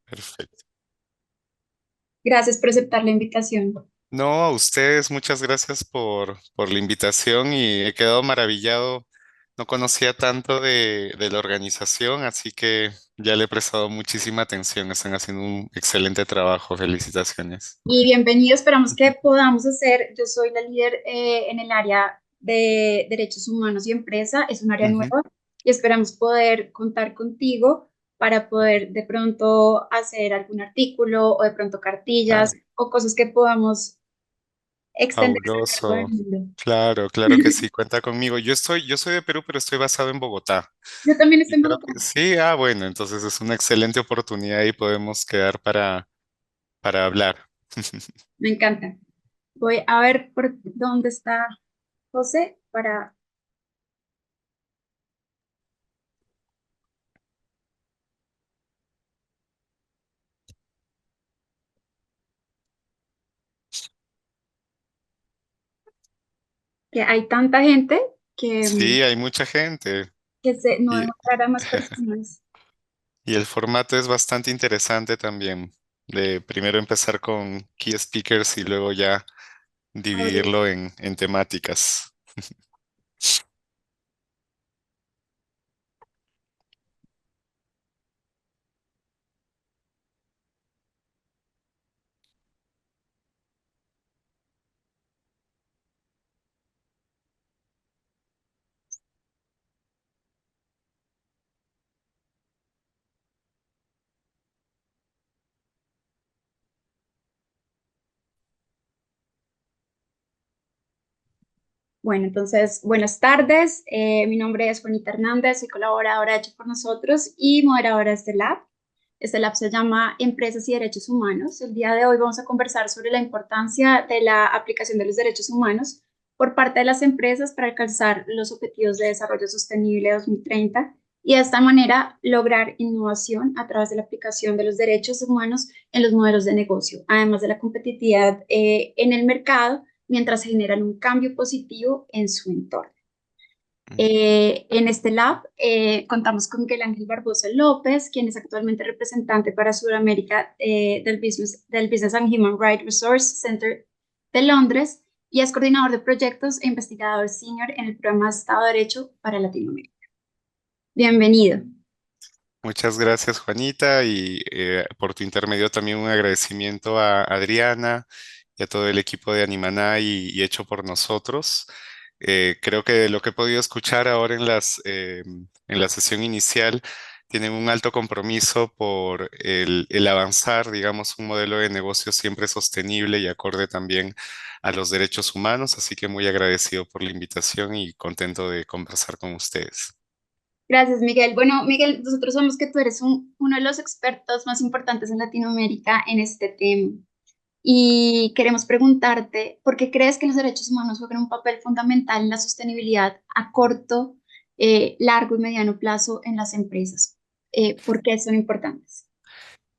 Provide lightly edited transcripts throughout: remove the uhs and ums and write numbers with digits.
Perfecto. Gracias por aceptar la invitación. No, a ustedes, muchas gracias por la invitación y he quedado maravillado. No conocía tanto de la organización, así que ya le he prestado muchísima atención. Están haciendo un excelente trabajo. Felicitaciones. Y bienvenido, esperamos que podamos hacer, yo soy la líder en el área de derechos humanos y empresa, es un área Ujú. nueva y esperamos poder contar contigo para poder de pronto hacer algún artículo o de pronto cartillas Claro, o cosas que podamos extender a lo largo fabuloso. del mundo. Claro, claro que sí, cuenta conmigo. Yo soy de Perú, pero estoy basado en Bogotá. Yo también Y estoy en creo Bogotá, que sí, bueno, entonces es una excelente oportunidad y podemos quedar para hablar. me encanta. Voy a ver por dónde está José para que hay tanta gente que, Sí, hay mucha gente. que se, no Y, demostrar a más personas. y el formato es bastante interesante también, de primero empezar con key speakers y luego ya Abrir. dividirlo en temáticas. Bueno, entonces, buenas tardes. Mi nombre es Juanita Hernández, soy colaboradora de Hecho por Nosotros y moderadora de este lab. Este lab se llama Empresas y Derechos Humanos. El día de hoy vamos a conversar sobre la importancia de la aplicación de los derechos humanos por parte de las empresas para alcanzar los Objetivos de Desarrollo Sostenible 2030 y de esta manera lograr innovación a través de la aplicación de los derechos humanos en los modelos de negocio, además de la competitividad en el mercado mientras generan un cambio positivo en su entorno. En este lab contamos con Miguel Ángel Barbosa López, quien es actualmente representante para Sudamérica del Business and Human Rights Resource Center de Londres y es coordinador de proyectos e investigador senior en el programa de Estado de Derecho para Latinoamérica. Bienvenido. Muchas gracias, Juanita, y por tu intermedio también un agradecimiento a Adriana y a todo el equipo de Animaná y Hecho por Nosotros. Creo que lo que he podido escuchar ahora en la sesión inicial tienen un alto compromiso por el avanzar, digamos, un modelo de negocio siempre sostenible y acorde también a los derechos humanos, así que muy agradecido por la invitación y contento de conversar con ustedes. Gracias, Miguel. Bueno, Miguel, nosotros sabemos que tú eres uno de los expertos más importantes en Latinoamérica en este tema. Y queremos preguntarte, ¿por qué crees que los derechos humanos juegan un papel fundamental en la sostenibilidad a corto, largo y mediano plazo en las empresas? ¿Por qué son importantes?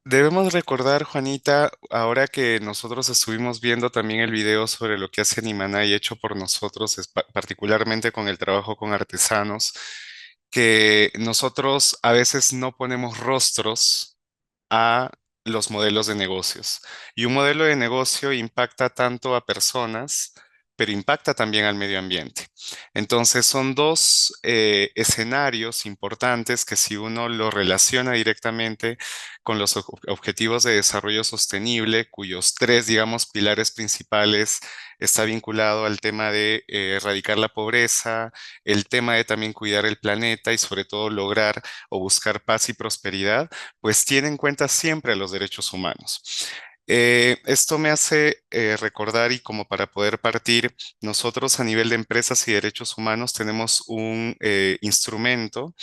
Debemos recordar, Juanita, ahora que nosotros estuvimos viendo también el video sobre lo que hace Animana y hecho por nosotros, particularmente con el trabajo con artesanos, que nosotros a veces no ponemos rostros a los modelos de negocios. Y un modelo de negocio impacta tanto a personas, pero impacta también al medio ambiente. Entonces son dos escenarios importantes que si uno lo relaciona directamente con los objetivos de desarrollo sostenible, cuyos tres, digamos, pilares principales está vinculado al tema de erradicar la pobreza, el tema de también cuidar el planeta y sobre todo lograr o buscar paz y prosperidad, pues tiene en cuenta siempre a los derechos humanos. Esto me hace recordar y como para poder partir, nosotros a nivel de empresas y derechos humanos tenemos un instrumento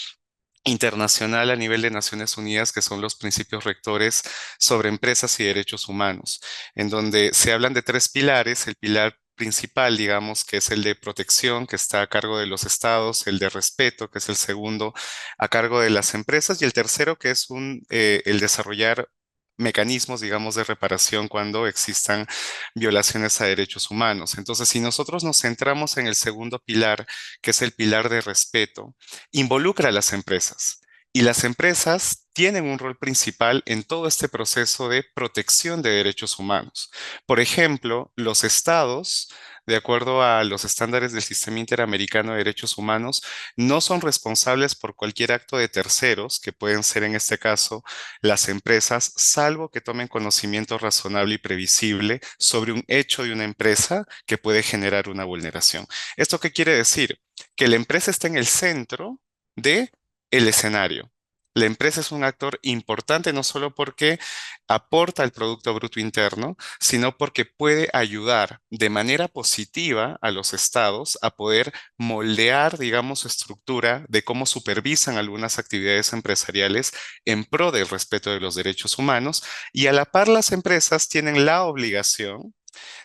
internacional a nivel de Naciones Unidas, que son los principios rectores sobre empresas y derechos humanos, en donde se hablan de tres pilares. El pilar principal, digamos, que es el de protección, que está a cargo de los estados, el de respeto, que es el segundo, a cargo de las empresas, y el tercero, que es el desarrollar mecanismos, digamos, de reparación cuando existan violaciones a derechos humanos. Entonces, si nosotros nos centramos en el segundo pilar, que es el pilar de respeto, involucra a las empresas. Y las empresas tienen un rol principal en todo este proceso de protección de derechos humanos. Por ejemplo, los estados, de acuerdo a los estándares del Sistema Interamericano de Derechos Humanos, no son responsables por cualquier acto de terceros, que pueden ser en este caso las empresas, salvo que tomen conocimiento razonable y previsible sobre un hecho de una empresa que puede generar una vulneración. ¿Esto qué quiere decir? Que la empresa está en el centro de el escenario. La empresa es un actor importante no solo porque aporta al Producto Bruto Interno, sino porque puede ayudar de manera positiva a los estados a poder moldear, digamos, su estructura de cómo supervisan algunas actividades empresariales en pro del respeto de los derechos humanos, y a la par las empresas tienen la obligación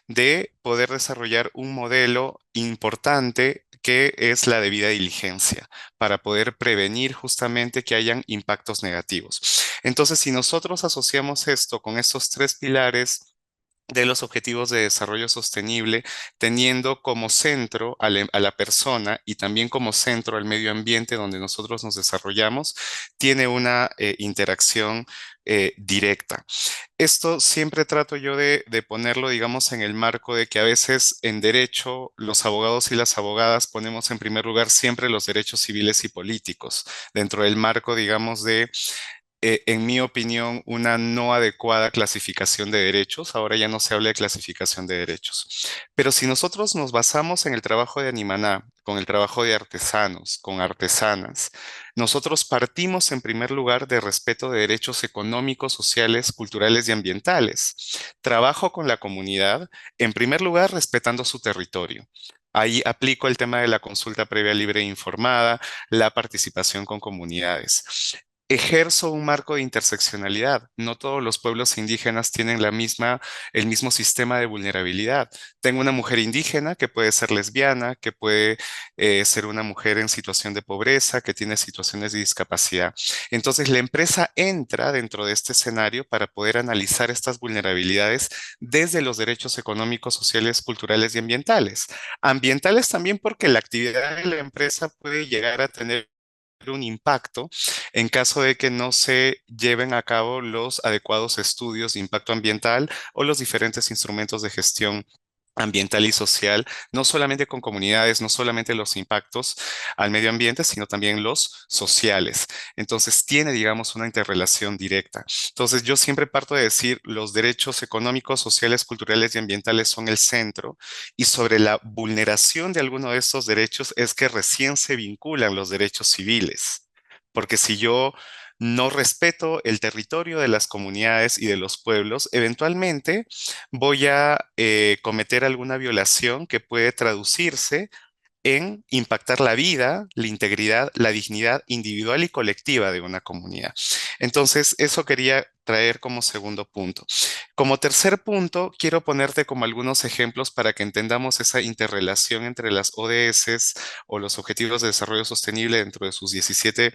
de poder desarrollar un modelo importante que es la debida diligencia para poder prevenir justamente que hayan impactos negativos. Entonces, si nosotros asociamos esto con estos tres pilares de los objetivos de desarrollo sostenible, teniendo como centro a la persona y también como centro al medio ambiente donde nosotros nos desarrollamos, tiene una interacción directa. Esto siempre trato yo de ponerlo, digamos, en el marco de que a veces en derecho los abogados y las abogadas ponemos en primer lugar siempre los derechos civiles y políticos, dentro del marco, digamos, de en mi opinión, una no adecuada clasificación de derechos. Ahora ya no se habla de clasificación de derechos. Pero si nosotros nos basamos en el trabajo de Animaná, con el trabajo de artesanos, con artesanas, nosotros partimos en primer lugar de respeto de derechos económicos, sociales, culturales y ambientales. Trabajo con la comunidad, en primer lugar, respetando su territorio. Ahí aplico el tema de la consulta previa libre e informada, la participación con comunidades. Ejerzo un marco de interseccionalidad. No todos los pueblos indígenas tienen el mismo sistema de vulnerabilidad. Tengo una mujer indígena que puede ser lesbiana, que puede ser una mujer en situación de pobreza, que tiene situaciones de discapacidad. Entonces, la empresa entra dentro de este escenario para poder analizar estas vulnerabilidades desde los derechos económicos, sociales, culturales y ambientales. Ambientales también porque la actividad de la empresa puede llegar a tener un impacto en caso de que no se lleven a cabo los adecuados estudios de impacto ambiental o los diferentes instrumentos de gestión ambiental y social, no solamente con comunidades, no solamente los impactos al medio ambiente, sino también los sociales. Entonces, tiene, digamos, una interrelación directa. Entonces, yo siempre parto de decir, los derechos económicos, sociales, culturales y ambientales son el centro, y sobre la vulneración de alguno de estos derechos es que recién se vinculan los derechos civiles. Porque si yo no respeto el territorio de las comunidades y de los pueblos, eventualmente voy a cometer alguna violación que puede traducirse en impactar la vida, la integridad, la dignidad individual y colectiva de una comunidad. Entonces, eso quería traer como segundo punto. Como tercer punto, quiero ponerte como algunos ejemplos para que entendamos esa interrelación entre las ODS o los Objetivos de Desarrollo Sostenible dentro de sus 17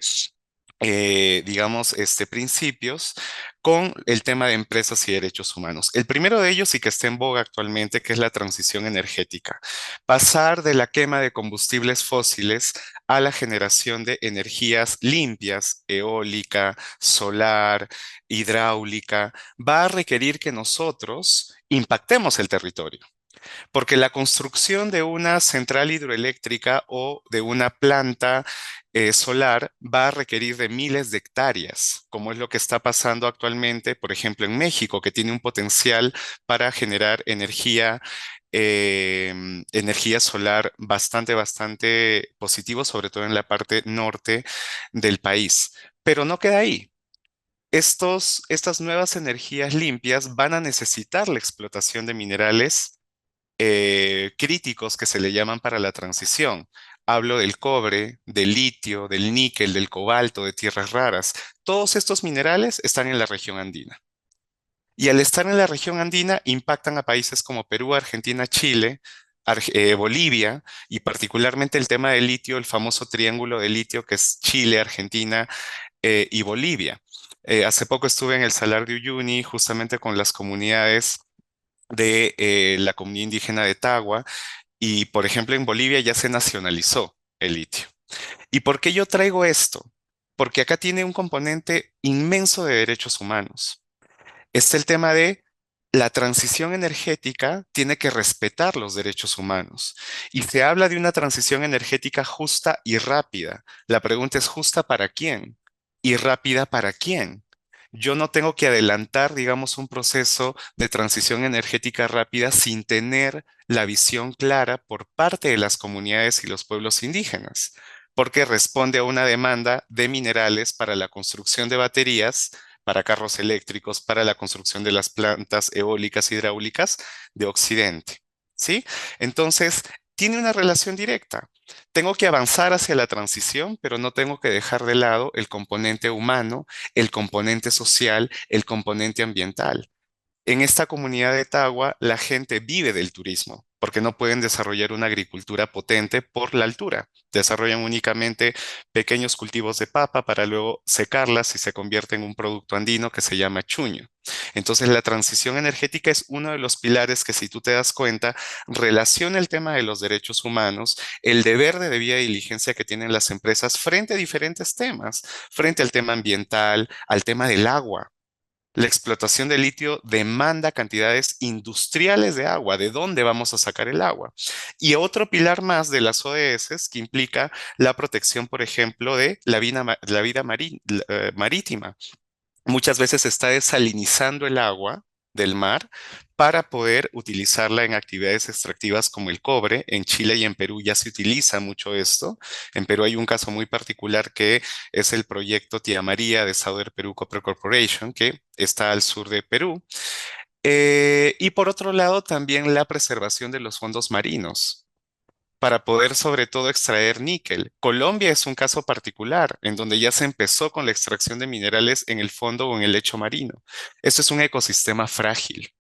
digamos, principios con el tema de empresas y derechos humanos. El primero de ellos y que está en boga actualmente, que es la transición energética. Pasar de la quema de combustibles fósiles a la generación de energías limpias, eólica, solar, hidráulica, va a requerir que nosotros impactemos el territorio. Porque la construcción de una central hidroeléctrica o de una planta solar va a requerir de miles de hectáreas, como es lo que está pasando actualmente, por ejemplo, en México, que tiene un potencial para generar energía solar bastante positivo, sobre todo en la parte norte del país. Pero no queda ahí. Estas nuevas energías limpias van a necesitar la explotación de minerales críticos que se le llaman para la transición. Hablo del cobre, del litio, del níquel, del cobalto, de tierras raras. Todos estos minerales están en la región andina. Y al estar en la región andina, impactan a países como Perú, Argentina, Chile, Bolivia, y particularmente el tema del litio, el famoso triángulo de litio que es Chile, Argentina, y Bolivia. Hace poco estuve en el Salar de Uyuni, justamente con las comunidades de la comunidad indígena de Tagua, y, por ejemplo, en Bolivia ya se nacionalizó el litio. ¿Y por qué yo traigo esto? porque acá tiene un componente inmenso de derechos humanos. Está el tema de la transición energética tiene que respetar los derechos humanos. Y se habla de una transición energética justa y rápida. La pregunta es justa para quién y rápida para quién. Yo no tengo que adelantar, digamos, un proceso de transición energética rápida sin tener la visión clara por parte de las comunidades y los pueblos indígenas, porque responde a una demanda de minerales para la construcción de baterías para carros eléctricos, para la construcción de las plantas eólicas hidráulicas de Occidente. ¿Sí? Entonces, tiene una relación directa. Tengo que avanzar hacia la transición, pero no tengo que dejar de lado el componente humano, el componente social, el componente ambiental. En esta comunidad de Tagua, la gente vive del turismo, porque no pueden desarrollar una agricultura potente por la altura. Desarrollan únicamente pequeños cultivos de papa para luego secarlas y se convierte en un producto andino que se llama chuño. Entonces, la transición energética es uno de los pilares que, si tú te das cuenta, relaciona el tema de los derechos humanos, el deber de debida diligencia que tienen las empresas frente a diferentes temas, frente al tema ambiental, al tema del agua. La explotación de litio demanda cantidades industriales de agua. ¿De dónde vamos a sacar el agua? Y otro pilar más de las ODS que implica la protección, por ejemplo, de la vida marítima. Muchas veces se está desalinizando el agua del mar para poder utilizarla en actividades extractivas como el cobre. En Chile y en Perú ya se utiliza mucho esto. En Perú hay un caso muy particular que es el proyecto Tía María de Southern Perú Copper Corporation, que está al sur de Perú. Y por otro lado, también la preservación de los fondos marinos para poder sobre todo extraer níquel. Colombia es un caso particular en donde ya se empezó con la extracción de minerales en el fondo o en el lecho marino. Esto es un ecosistema frágil.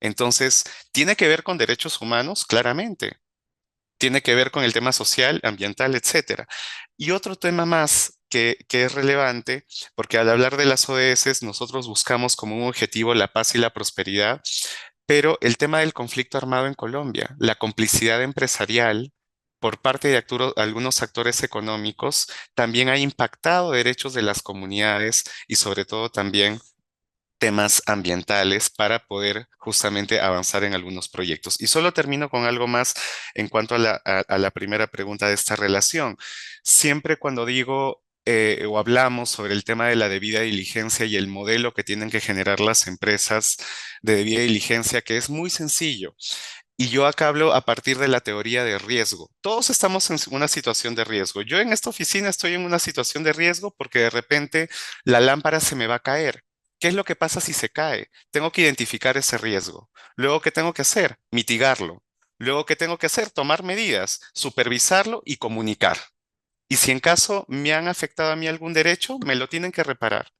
Entonces, tiene que ver con derechos humanos, claramente. Tiene que ver con el tema social, ambiental, etcétera. Y otro tema más que es relevante, porque al hablar de las ODS, nosotros buscamos como un objetivo la paz y la prosperidad, pero el tema del conflicto armado en Colombia, la complicidad empresarial por parte de algunos actores económicos, también ha impactado derechos de las comunidades y sobre todo también temas ambientales para poder justamente avanzar en algunos proyectos. Y solo termino con algo más en cuanto a a la primera pregunta de esta relación. Siempre cuando digo o hablamos sobre el tema de la debida diligencia y el modelo que tienen que generar las empresas de debida diligencia, que es muy sencillo. Y yo acá hablo a partir de la teoría de riesgo. Todos estamos en una situación de riesgo. Yo en esta oficina estoy en una situación de riesgo porque de repente la lámpara se me va a caer. ¿Qué es lo que pasa si se cae? Tengo que identificar ese riesgo. Luego, ¿qué tengo que hacer? Mitigarlo. Luego, ¿qué tengo que hacer? Tomar medidas, supervisarlo y comunicar. Y si en caso me han afectado a mí algún derecho, me lo tienen que reparar.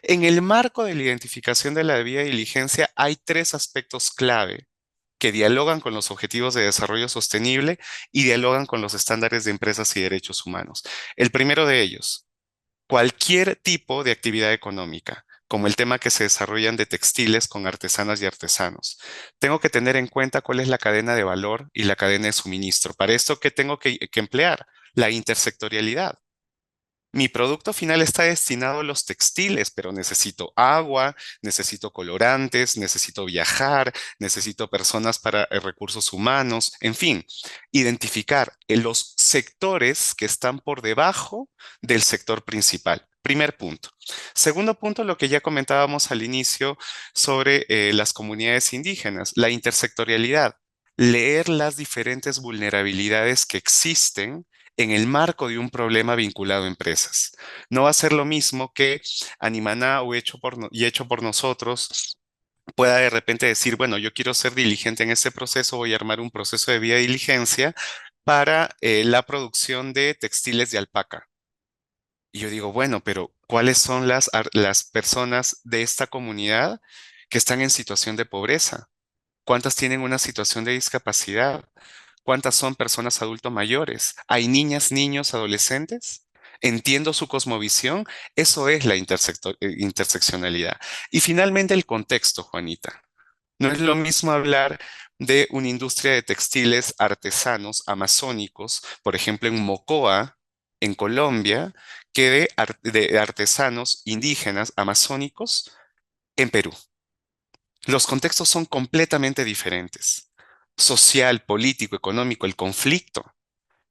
En el marco de la identificación de la debida diligencia hay tres aspectos clave que dialogan con los objetivos de desarrollo sostenible y dialogan con los estándares de empresas y derechos humanos. El primero de ellos, cualquier tipo de actividad económica, como el tema que se desarrollan de textiles con artesanas y artesanos. Tengo que tener en cuenta cuál es la cadena de valor y la cadena de suministro. Para esto, ¿qué tengo que emplear? La intersectorialidad. Mi producto final está destinado a los textiles, pero necesito agua, necesito colorantes, necesito viajar, necesito personas para recursos humanos, en fin, identificar los sectores que están por debajo del sector principal. Primer punto. Segundo punto, lo que ya comentábamos al inicio sobre las comunidades indígenas, la intersectorialidad. Leer las diferentes vulnerabilidades que existen en el marco de un problema vinculado a empresas. No va a ser lo mismo que Animaná o y hecho por nosotros pueda de repente decir, bueno, yo quiero ser diligente en este proceso, voy a armar un proceso de vía diligencia para la producción de textiles de alpaca. Y yo digo, bueno, pero ¿cuáles son las personas de esta comunidad que están en situación de pobreza? ¿Cuántas tienen una situación de discapacidad? ¿Cuántas son personas adultos mayores? ¿Hay niñas, niños, adolescentes? ¿Entiendo su cosmovisión? Eso es la interseccionalidad. Y finalmente el contexto, Juanita. No es lo mismo hablar de una industria de textiles artesanos amazónicos, por ejemplo, en Mocoa, en Colombia que de artesanos indígenas amazónicos en Perú. Los contextos son completamente diferentes. Social, político, económico, el conflicto.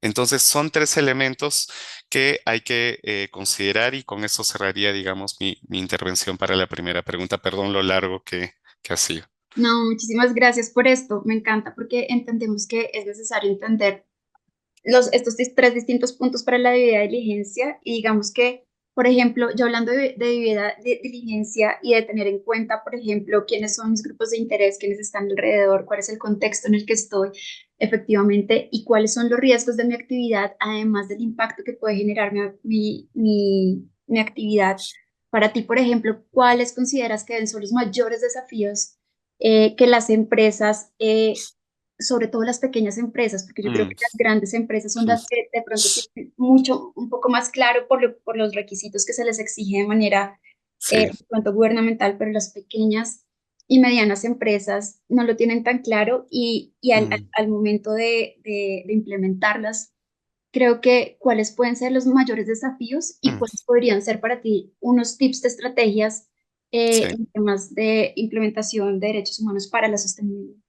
Entonces son tres elementos que hay que considerar y con eso cerraría, digamos, mi intervención para la primera pregunta. Perdón lo largo que ha sido. No, muchísimas gracias por esto. Me encanta porque entendemos que es necesario entender tres distintos puntos para la debida diligencia y digamos que, por ejemplo, yo hablando de debida diligencia y de tener en cuenta, por ejemplo, quiénes son mis grupos de interés, quiénes están alrededor, cuál es el contexto en el que estoy efectivamente y cuáles son los riesgos de mi actividad, además del impacto que puede generar mi actividad. Para ti, por ejemplo, ¿cuáles consideras que son los mayores desafíos que las empresas sobre todo las pequeñas empresas, porque yo creo Mm, que las grandes empresas son las que de pronto tienen mucho, un poco más claro por los requisitos que se les exige de manera sí. de pronto gubernamental, pero las pequeñas y medianas empresas no lo tienen tan claro y Mm, al momento de implementarlas, creo que cuáles pueden ser los mayores desafíos y mm, cuáles podrían ser para ti unos tips de estrategias sí. en temas de implementación de derechos humanos para la sostenibilidad.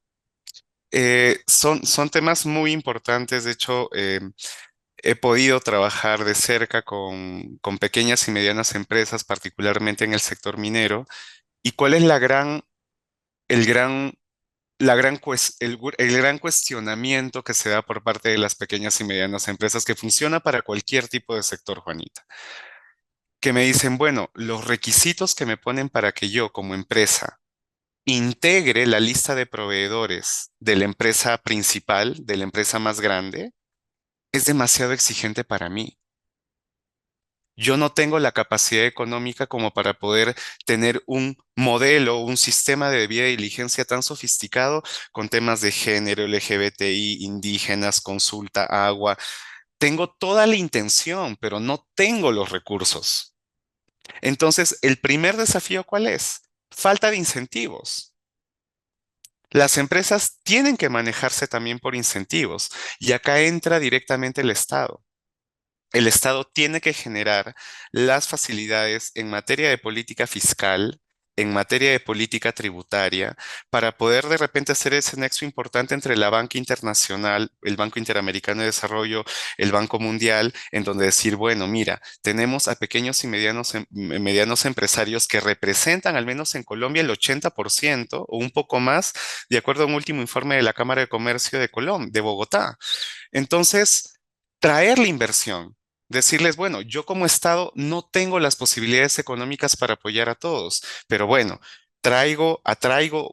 Son temas muy importantes. De hecho, he podido trabajar de cerca con pequeñas y medianas empresas, particularmente en el sector minero. ¿Y cuál es el gran, el gran cuestionamiento que se da por parte de las pequeñas y medianas empresas que funciona para cualquier tipo de sector, Juanita? Que me dicen, bueno, los requisitos que me ponen para que yo como empresa integre la lista de proveedores de la empresa principal, de la empresa más grande, es demasiado exigente para mí. Yo no tengo la capacidad económica como para poder tener un modelo, un sistema de debida diligencia tan sofisticado con temas de género, LGBTI, indígenas, consulta, agua. Tengo toda la intención, pero no tengo los recursos. Entonces, el primer desafío, ¿cuál es? Falta de incentivos. Las empresas tienen que manejarse también por incentivos y acá entra directamente el Estado. El Estado tiene que generar las facilidades en materia de política fiscal, en materia de política tributaria, para poder de repente hacer ese nexo importante entre la banca internacional, el Banco Interamericano de Desarrollo, el Banco Mundial, en donde decir, bueno, mira, tenemos a pequeños y medianos empresarios que representan, al menos en Colombia, el 80% o un poco más, de acuerdo a un último informe de la Cámara de Comercio de Colombia, de Bogotá. Entonces, traer la inversión, decirles, bueno, yo como Estado no tengo las posibilidades económicas para apoyar a todos, pero bueno,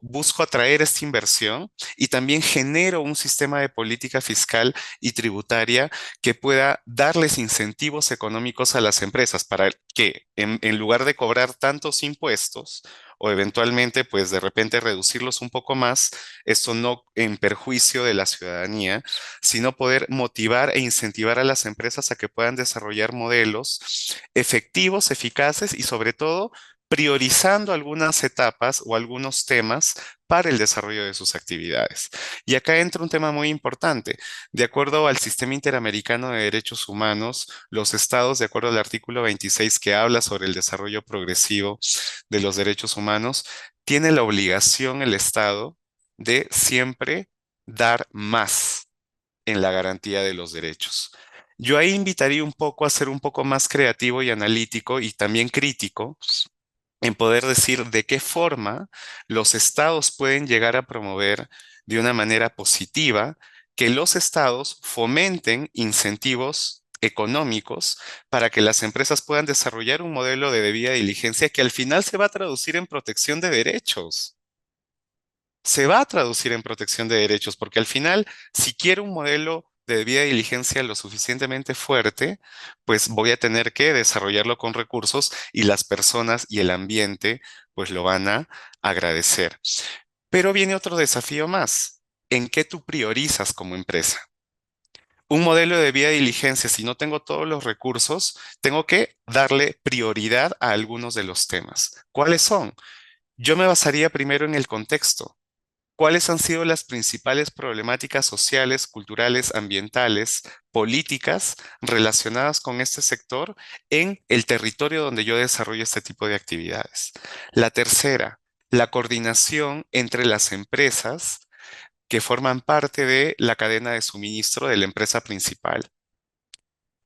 busco atraer esta inversión y también genero un sistema de política fiscal y tributaria que pueda darles incentivos económicos a las empresas para que en lugar de cobrar tantos impuestos, o eventualmente, pues de repente reducirlos un poco más, esto no en perjuicio de la ciudadanía, sino poder motivar e incentivar a las empresas a que puedan desarrollar modelos efectivos, eficaces y sobre todo priorizando algunas etapas o algunos temas para el desarrollo de sus actividades. Y acá entra un tema muy importante. De acuerdo al Sistema Interamericano de Derechos Humanos, los estados, de acuerdo al artículo 26 que habla sobre el desarrollo progresivo de los derechos humanos, tiene la obligación el Estado de siempre dar más en la garantía de los derechos. Yo ahí invitaría un poco a ser un poco más creativo y analítico y también crítico en poder decir de qué forma los estados pueden llegar a promover de una manera positiva que los estados fomenten incentivos económicos para que las empresas puedan desarrollar un modelo de debida diligencia que al final se va a traducir en protección de derechos. Se va a traducir en protección de derechos, porque al final, si quiero un modelo de debida diligencia lo suficientemente fuerte, pues voy a tener que desarrollarlo con recursos y las personas y el ambiente pues lo van a agradecer. Pero viene otro desafío más. ¿En qué tú priorizas como empresa? Un modelo de debida diligencia, si no tengo todos los recursos, tengo que darle prioridad a algunos de los temas. ¿Cuáles son? Yo me basaría primero en el contexto. ¿Cuáles han sido las principales problemáticas sociales, culturales, ambientales, políticas relacionadas con este sector en el territorio donde yo desarrollo este tipo de actividades? La tercera, la coordinación entre las empresas que forman parte de la cadena de suministro de la empresa principal.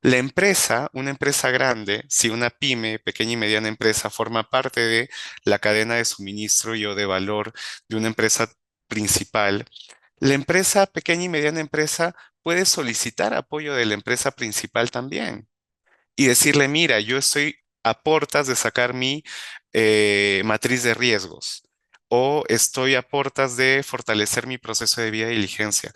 La empresa, una empresa grande, si una pyme, pequeña y mediana empresa, forma parte de la cadena de suministro y o de valor de una empresa principal, la empresa, pequeña y mediana empresa, puede solicitar apoyo de la empresa principal también y decirle, mira, yo estoy a portas de sacar mi matriz de riesgos o estoy a portas de fortalecer mi proceso de vía diligencia.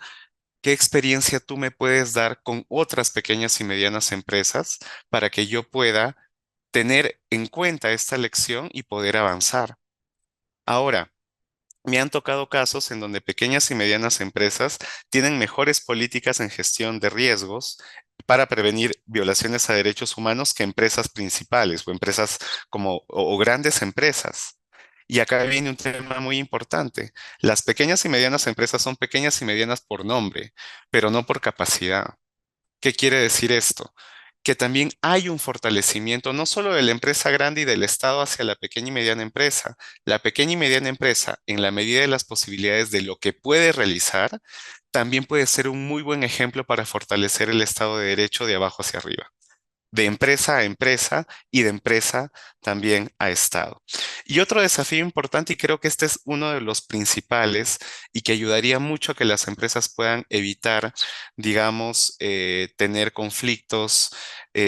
¿Qué experiencia tú me puedes dar con otras pequeñas y medianas empresas para que yo pueda tener en cuenta esta lección y poder avanzar? Ahora, me han tocado casos en donde pequeñas y medianas empresas tienen mejores políticas en gestión de riesgos para prevenir violaciones a derechos humanos que empresas principales o empresas o grandes empresas. Y acá viene un tema muy importante. Las pequeñas y medianas empresas son pequeñas y medianas por nombre, pero no por capacidad. ¿Qué quiere decir esto? Que también hay un fortalecimiento no solo de la empresa grande y del Estado hacia la pequeña y mediana empresa. La pequeña y mediana empresa, en la medida de las posibilidades de lo que puede realizar, también puede ser un muy buen ejemplo para fortalecer el Estado de Derecho de abajo hacia arriba, de empresa a empresa y de empresa también a Estado. Y otro desafío importante, y creo que este es uno de los principales y que ayudaría mucho a que las empresas puedan evitar, digamos, tener conflictos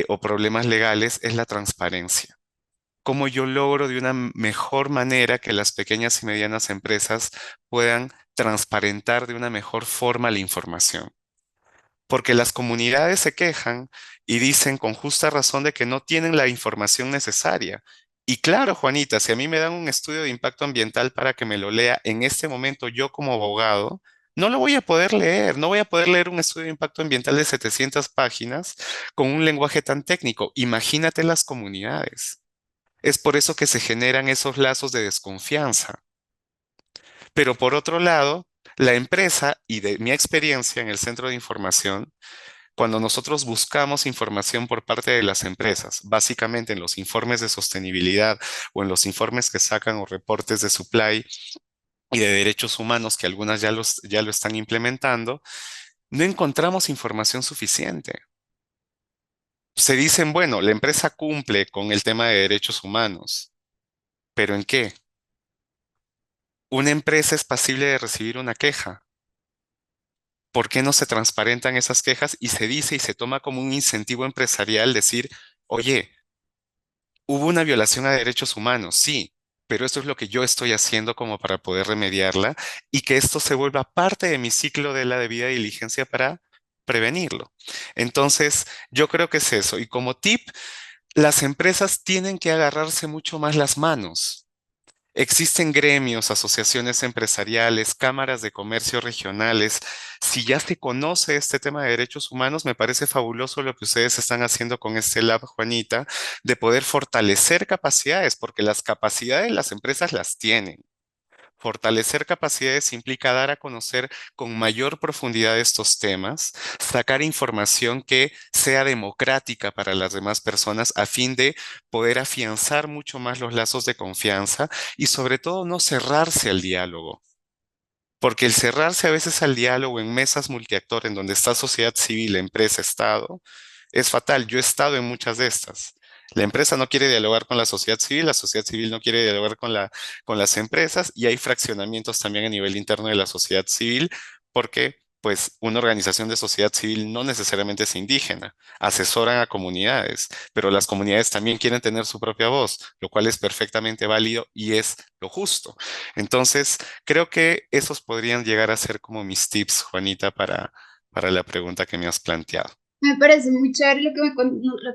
o problemas legales, es la transparencia. Cómo yo logro de una mejor manera que las pequeñas y medianas empresas puedan transparentar de una mejor forma la información, porque las comunidades se quejan y dicen con justa razón de que no tienen la información necesaria. Y claro, Juanita, si a mí me dan un estudio de impacto ambiental para que me lo lea en este momento yo como abogado, no lo voy a poder leer, no voy a poder leer un estudio de impacto ambiental de 700 páginas con un lenguaje tan técnico. Imagínate las comunidades. Es por eso que se generan esos lazos de desconfianza. Pero por otro lado, la empresa, y de mi experiencia en el centro de información, cuando nosotros buscamos información por parte de las empresas, básicamente en los informes de sostenibilidad o en los informes que sacan o reportes de supply y de derechos humanos, que algunas ya lo están implementando, no encontramos información suficiente. Se dicen, bueno, la empresa cumple con el tema de derechos humanos, pero ¿en qué? Una empresa es pasible de recibir una queja. ¿Por qué no se transparentan esas quejas y se dice y se toma como un incentivo empresarial decir, oye, hubo una violación a derechos humanos, sí, pero esto es lo que yo estoy haciendo como para poder remediarla y que esto se vuelva parte de mi ciclo de la debida diligencia para prevenirlo? Entonces, yo creo que es eso. Y como tip, las empresas tienen que agarrarse mucho más las manos. Existen gremios, asociaciones empresariales, cámaras de comercio regionales. Si ya se conoce este tema de derechos humanos, me parece fabuloso lo que ustedes están haciendo con este lab, Juanita, de poder fortalecer capacidades, porque las capacidades las empresas las tienen. Fortalecer capacidades implica dar a conocer con mayor profundidad estos temas, sacar información que sea democrática para las demás personas a fin de poder afianzar mucho más los lazos de confianza y sobre todo no cerrarse al diálogo. Porque el cerrarse a veces al diálogo en mesas multiactor en donde está sociedad civil, empresa, Estado, es fatal. Yo he estado en muchas de estas. La empresa no quiere dialogar con la sociedad civil no quiere dialogar con las empresas y hay fraccionamientos también a nivel interno de la sociedad civil porque pues una organización de sociedad civil no necesariamente es indígena, asesoran a comunidades, pero las comunidades también quieren tener su propia voz, lo cual es perfectamente válido y es lo justo. Entonces, creo que esos podrían llegar a ser como mis tips, Juanita, para la pregunta que me has planteado. Me parece muy chévere lo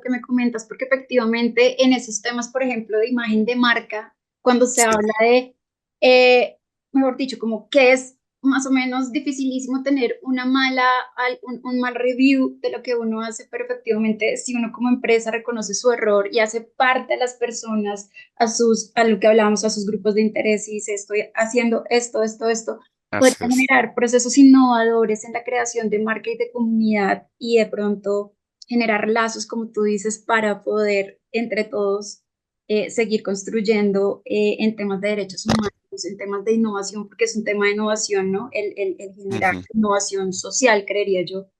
que me comentas, porque efectivamente en esos temas, por ejemplo, de imagen de marca, cuando se Sí. habla de, eh, mejor dicho, como que es más o menos dificilísimo tener un mal review de lo que uno hace, pero efectivamente si uno como empresa reconoce su error y hace parte a las personas, a lo que hablábamos, a sus grupos de interés y dice, estoy haciendo esto, esto, esto, Poder Así es, generar procesos innovadores en la creación de marca y de comunidad y de pronto generar lazos, como tú dices, para poder entre todos seguir construyendo en temas de derechos humanos, en temas de innovación, porque es un tema de innovación, ¿no? El generar ujú, innovación social, creería yo,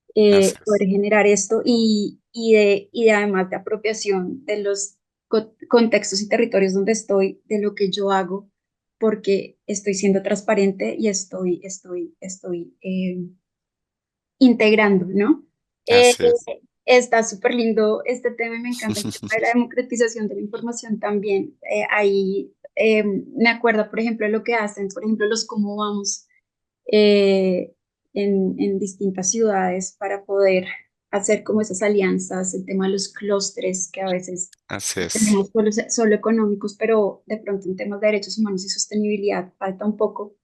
así es, poder generar esto y de además de apropiación de los contextos y territorios donde estoy, de lo que yo hago, porque estoy siendo transparente y estoy integrando, ¿no? Eh, así es, Está súper lindo este tema y me encanta el tema de la democratización de la información también. Ahí me acuerdo, por ejemplo, de lo que hacen, por ejemplo, los cómo vamos eh, en distintas ciudades para poder hacer como esas alianzas, el tema de los clústeres que a veces así es. tenemos solo económicos, pero de pronto en temas de derechos humanos y sostenibilidad falta un poco.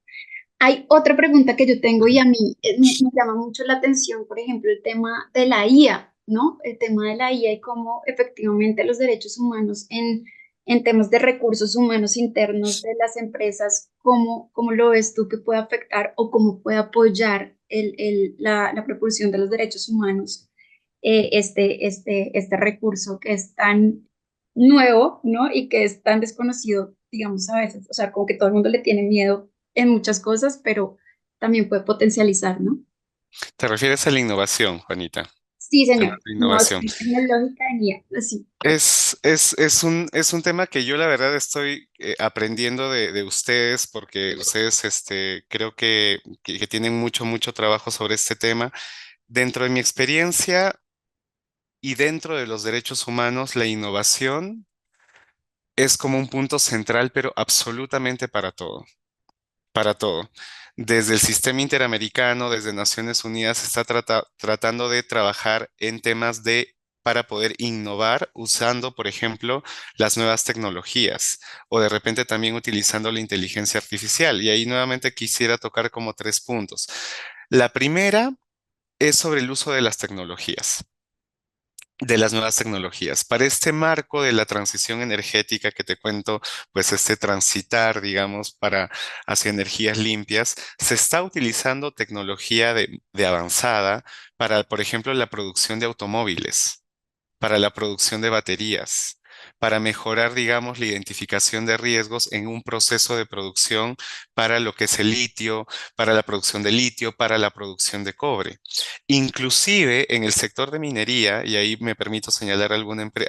Hay otra pregunta que yo tengo y a mí me llama mucho la atención, por ejemplo, el tema de la IA, ¿no? El tema de la IA y cómo efectivamente los derechos humanos en temas de recursos humanos internos de las empresas, cómo lo ves tú que puede afectar o cómo puede apoyar la propulsión de los derechos humanos, este recurso que es tan nuevo, ¿no? Y que es tan desconocido, digamos, a veces, o sea, como que todo el mundo le tiene miedo en muchas cosas, pero también puede potencializar, ¿no? ¿Te refieres a la innovación, Juanita? Sí, Temas señor. de innovación. Innovación tecnológica en IA. Sí, Es un tema que yo la verdad estoy aprendiendo de ustedes porque ustedes creo que tienen mucho trabajo sobre este tema. Dentro de mi experiencia y dentro de los derechos humanos, la innovación es como un punto central, pero absolutamente para todo. Desde el sistema interamericano, desde Naciones Unidas, se está tratando de trabajar en temas para poder innovar usando, por ejemplo, las nuevas tecnologías o de repente también utilizando la inteligencia artificial. Y ahí nuevamente quisiera tocar como tres puntos. La primera es sobre el uso de las tecnologías, de las nuevas tecnologías. Para este marco de la transición energética que te cuento, pues este transitar, digamos, para hacia energías limpias, se está utilizando tecnología de avanzada para, por ejemplo, la producción de automóviles, para la producción de baterías, para mejorar, digamos, la identificación de riesgos en un proceso de producción para lo que es el litio, para la producción de litio, para la producción de cobre. Inclusive en el sector de minería, y ahí me permito señalar a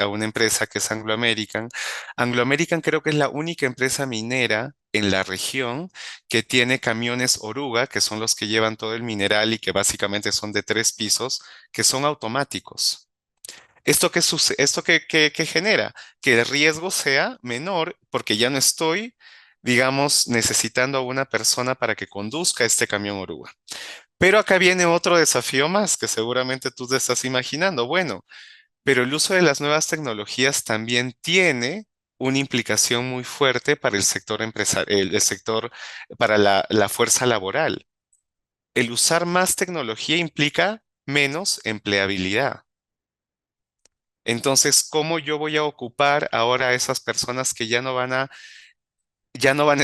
una empresa que es Anglo American. Anglo American creo que es la única empresa minera en la región que tiene camiones oruga, que son los que llevan todo el mineral y que básicamente son de 3 pisos, que son automáticos. ¿Esto qué genera? Que el riesgo sea menor porque ya no estoy, digamos, necesitando a una persona para que conduzca este camión oruga. Pero acá viene otro desafío más que seguramente tú te estás imaginando. Bueno, pero el uso de las nuevas tecnologías también tiene una implicación muy fuerte para el sector empresarial, el sector para la fuerza laboral. El usar más tecnología implica menos empleabilidad. Entonces, ¿cómo yo voy a ocupar ahora a esas personas que ya no van a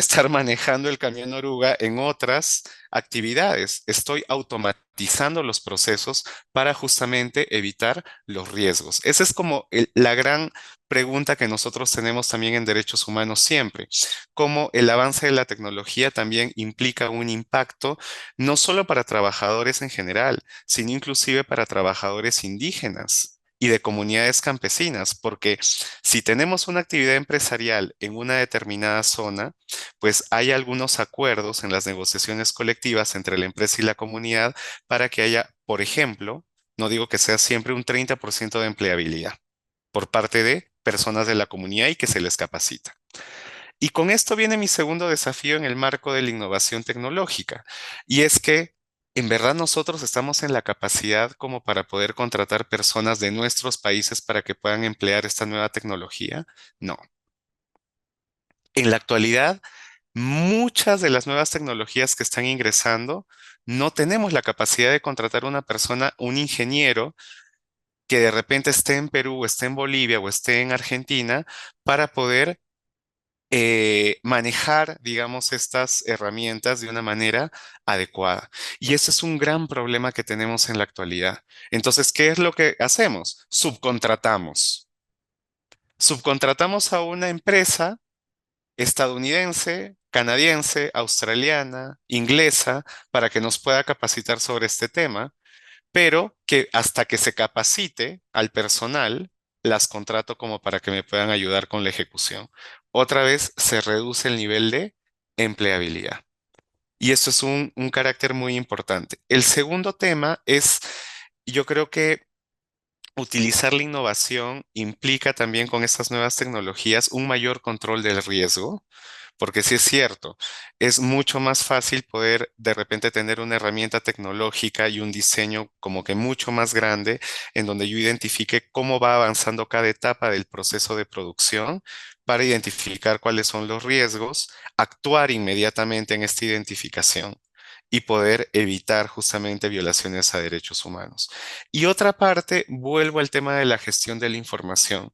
estar manejando el camión oruga en otras actividades? Estoy automatizando los procesos para justamente evitar los riesgos. Esa es como la gran pregunta que nosotros tenemos también en derechos humanos siempre, cómo el avance de la tecnología también implica un impacto no solo para trabajadores en general, sino inclusive para trabajadores indígenas y de comunidades campesinas, porque si tenemos una actividad empresarial en una determinada zona, pues hay algunos acuerdos en las negociaciones colectivas entre la empresa y la comunidad para que haya, por ejemplo, no digo que sea siempre un 30% de empleabilidad por parte de personas de la comunidad y que se les capacita. Y con esto viene mi segundo desafío en el marco de la innovación tecnológica, y es que en verdad nosotros estamos en la capacidad como para poder contratar personas de nuestros países para que puedan emplear esta nueva tecnología. No. En la actualidad, muchas de las nuevas tecnologías que están ingresando, no tenemos la capacidad de contratar una persona, un ingeniero, que de repente esté en Perú, o esté en Bolivia o esté en Argentina para poder manejar, digamos, estas herramientas de una manera adecuada. Y ese es un gran problema que tenemos en la actualidad. Entonces, ¿qué es lo que hacemos? Subcontratamos. Subcontratamos a una empresa estadounidense, canadiense, australiana, inglesa, para que nos pueda capacitar sobre este tema, pero que hasta que se capacite al personal, las contrato como para que me puedan ayudar con la ejecución. Otra vez se reduce el nivel de empleabilidad. Y esto es un carácter muy importante. El segundo tema es, yo creo que utilizar la innovación implica también con estas nuevas tecnologías un mayor control del riesgo, porque sí es cierto, es mucho más fácil poder de repente tener una herramienta tecnológica y un diseño como que mucho más grande en donde yo identifique cómo va avanzando cada etapa del proceso de producción para identificar cuáles son los riesgos, actuar inmediatamente en esta identificación y poder evitar justamente violaciones a derechos humanos. Y otra parte, vuelvo al tema de la gestión de la información,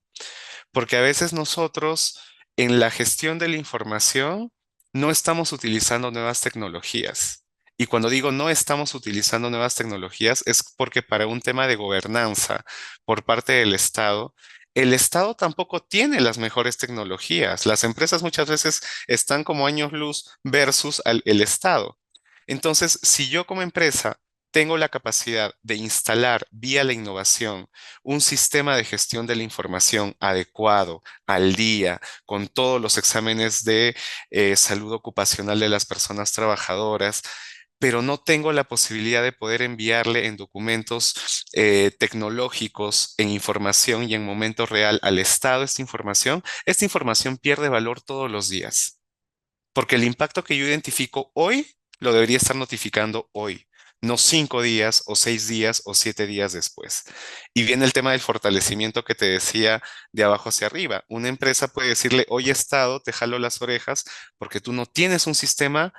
porque a veces nosotros en la gestión de la información no estamos utilizando nuevas tecnologías. Y cuando digo no estamos utilizando nuevas tecnologías es porque para un tema de gobernanza por parte del Estado, el Estado tampoco tiene las mejores tecnologías. Las empresas muchas veces están como años luz versus el Estado. Entonces, si yo como empresa tengo la capacidad de instalar vía la innovación un sistema de gestión de la información adecuado, al día, con todos los exámenes de salud ocupacional de las personas trabajadoras, pero no tengo la posibilidad de poder enviarle en documentos tecnológicos, en información y en momento real al Estado esta información pierde valor todos los días. Porque el impacto que yo identifico hoy lo debería estar notificando hoy, no 5 días o 6 días o 7 días después. Y viene el tema del fortalecimiento que te decía de abajo hacia arriba. Una empresa puede decirle, oye, Estado, te jalo las orejas porque tú no tienes un sistema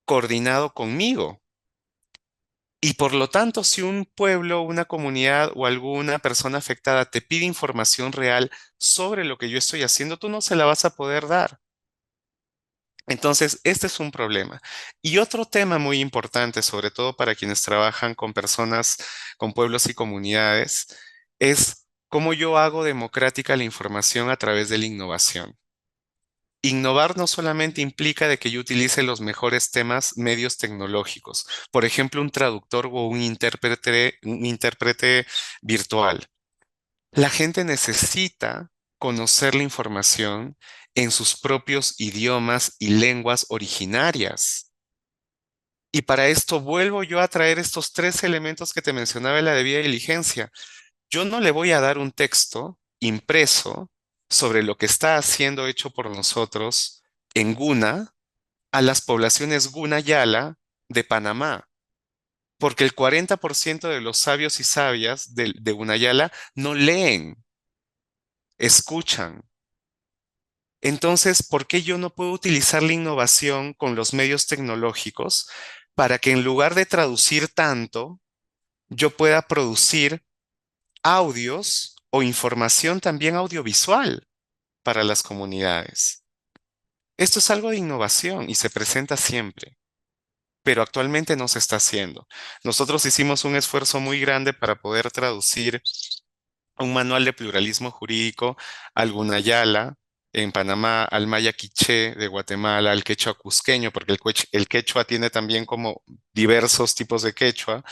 coordinado conmigo. Y por lo tanto, si un pueblo, una comunidad o alguna persona afectada te pide información real sobre lo que yo estoy haciendo, tú no se la vas a poder dar. Entonces, este es un problema. Y otro tema muy importante, sobre todo para quienes trabajan con personas, con pueblos y comunidades, es cómo yo hago democrática la información a través de la innovación. Innovar no solamente implica de que yo utilice los mejores temas, medios tecnológicos, por ejemplo, un traductor o un intérprete virtual. La gente necesita conocer la información en sus propios idiomas y lenguas originarias. Y para esto vuelvo yo a traer estos tres elementos que te mencionaba de la debida diligencia. Yo no le voy a dar un texto impreso sobre lo que está siendo hecho por nosotros en Guna a las poblaciones Guna Yala de Panamá, porque el 40% de los sabios y sabias de Gunayala no leen, escuchan. Entonces, ¿por qué yo no puedo utilizar la innovación con los medios tecnológicos para que en lugar de traducir tanto, yo pueda producir audios o información también audiovisual para las comunidades? Esto es algo de innovación y se presenta siempre, pero actualmente no se está haciendo. Nosotros hicimos un esfuerzo muy grande para poder traducir un manual de pluralismo jurídico al Gunayala en Panamá, al Maya Quiché de Guatemala, al quechua cusqueño, porque el quechua tiene también como diversos tipos de quechua,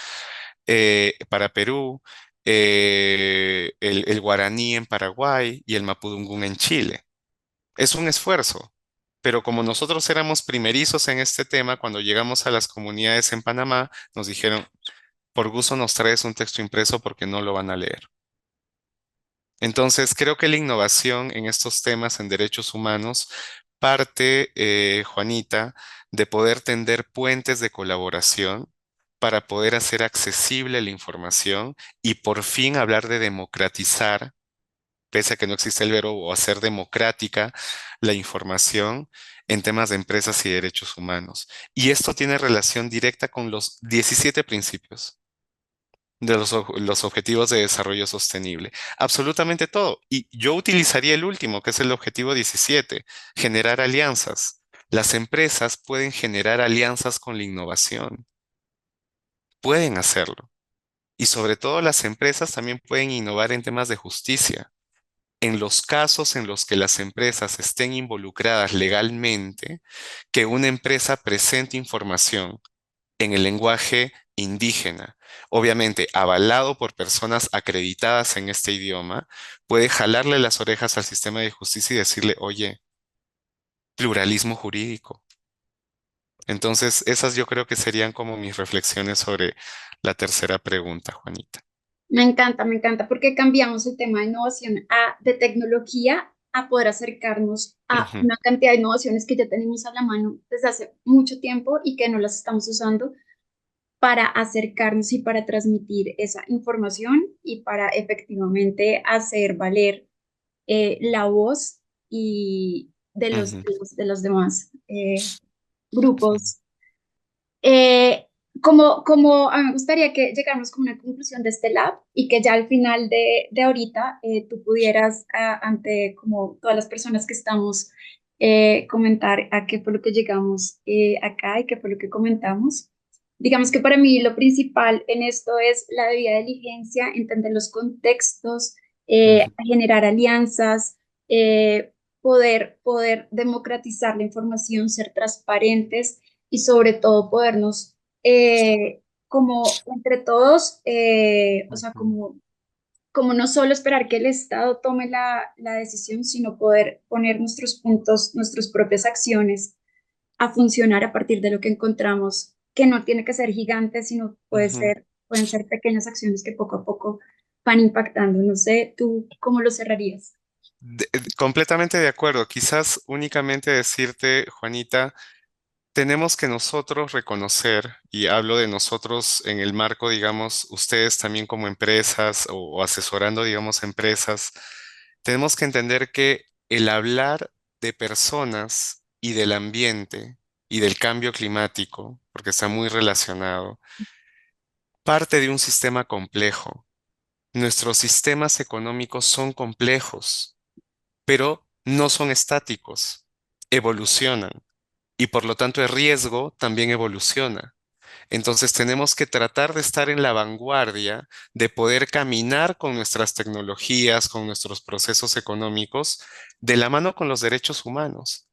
para Perú, el guaraní en Paraguay y el mapudungún en Chile. Es un esfuerzo. Pero como nosotros éramos primerizos en este tema, cuando llegamos a las comunidades en Panamá, nos dijeron, por gusto nos traes un texto impreso porque no lo van a leer. Entonces, creo que la innovación en estos temas en derechos humanos parte, Juanita, de poder tender puentes de colaboración para poder hacer accesible la información y por fin hablar de democratizar, pese a que no existe el verbo, o hacer democrática la información en temas de empresas y derechos humanos. Y esto tiene relación directa con los 17 principios de los objetivos de desarrollo sostenible. Absolutamente todo. Y yo utilizaría el último, que es el objetivo 17, generar alianzas. Las empresas pueden generar alianzas con la innovación, pueden hacerlo. Y sobre todo las empresas también pueden innovar en temas de justicia. En los casos en los que las empresas estén involucradas legalmente, que una empresa presente información en el lenguaje indígena, obviamente avalado por personas acreditadas en este idioma, puede jalarle las orejas al sistema de justicia y decirle, oye, pluralismo jurídico. Entonces, esas yo creo que serían como mis reflexiones sobre la tercera pregunta, Juanita. Me encanta porque cambiamos el tema de innovación de tecnología a poder acercarnos a Ujú, una cantidad de innovaciones que ya tenemos a la mano desde hace mucho tiempo y que no las estamos usando para acercarnos y para transmitir esa información y para efectivamente hacer valer la voz y ujú, de los demás sí, grupos. Como a mí me gustaría que llegáramos con una conclusión de este lab y que ya al final de ahorita tú pudieras, ante como todas las personas que estamos, comentar a qué fue lo que llegamos acá y qué fue lo que comentamos. Digamos que para mí lo principal en esto es la debida diligencia, entender los contextos, ujú, generar alianzas, poder democratizar la información, ser transparentes y sobre todo podernos, como entre todos, o sea, ujú, como no solo esperar que el Estado tome la decisión, sino poder poner nuestros puntos, nuestras propias acciones a funcionar a partir de lo que encontramos, que no tiene que ser gigante, sino ujú. pueden ser pequeñas acciones que poco a poco van impactando. No sé, ¿tú cómo lo cerrarías? Completamente de acuerdo. Quizás únicamente decirte, Juanita, tenemos que nosotros reconocer, y hablo de nosotros en el marco, digamos, ustedes también como empresas o asesorando, digamos, empresas, tenemos que entender que el hablar de personas y del ambiente y del cambio climático, porque está muy relacionado, parte de un sistema complejo. Nuestros sistemas económicos son complejos, pero no son estáticos, evolucionan y por lo tanto el riesgo también evoluciona. Entonces tenemos que tratar de estar en la vanguardia, de poder caminar con nuestras tecnologías, con nuestros procesos económicos, de la mano con los derechos humanos.